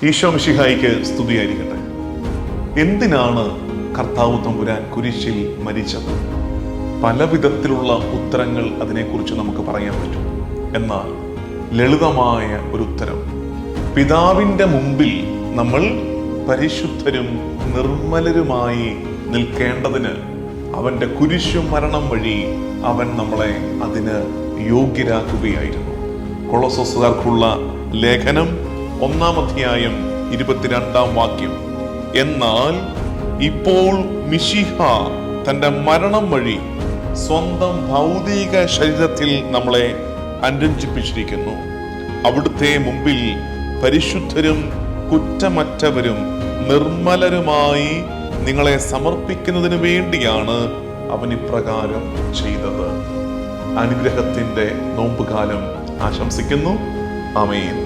ഈശോ മിശിഹായിക്ക് സ്തുതിയായിരിക്കട്ടെ. എന്തിനാണ് കർത്താവ് തമ്പുരാൻ കുരിശിൽ മരിച്ചത്? പല വിധത്തിലുള്ള ഉത്തരങ്ങൾ അതിനെക്കുറിച്ച് നമുക്ക് പറയാൻ പറ്റും. എന്നാൽ ലളിതമായ ഒരു ഉത്തരം, പിതാവിൻ്റെ മുമ്പിൽ നമ്മൾ പരിശുദ്ധരും നിർമ്മലരുമായി നിൽക്കേണ്ടതിന് അവൻ്റെ കുരിശു മരണം വഴി അവൻ നമ്മളെ അതിന് യോഗ്യരാക്കുകയായിരുന്നു. കൊളോസ്സോസുകാർക്കുള്ള ലേഖനം 1-ാം അധ്യായം 22-ാം വാക്യം. എന്നാൽ ഇപ്പോൾ മിശിഹ തന്റെ മരണം വഴി സ്വന്തം ഭൗതിക ശരീരത്തിൽ നമ്മളെ അനുരഞ്ജിപ്പിച്ചിരിക്കുന്നു. അവിടുത്തെ മുമ്പിൽ പരിശുദ്ധരും കുറ്റമറ്റവരും നിർമ്മലരുമായി നിങ്ങളെ സമർപ്പിക്കുന്നതിന് വേണ്ടിയാണ് അവൻ ഇപ്രകാരം ചെയ്തത്. അനുഗ്രഹത്തിന്റെ നോമ്പുകാലം ആശംസിക്കുന്നു. ആമേൻ.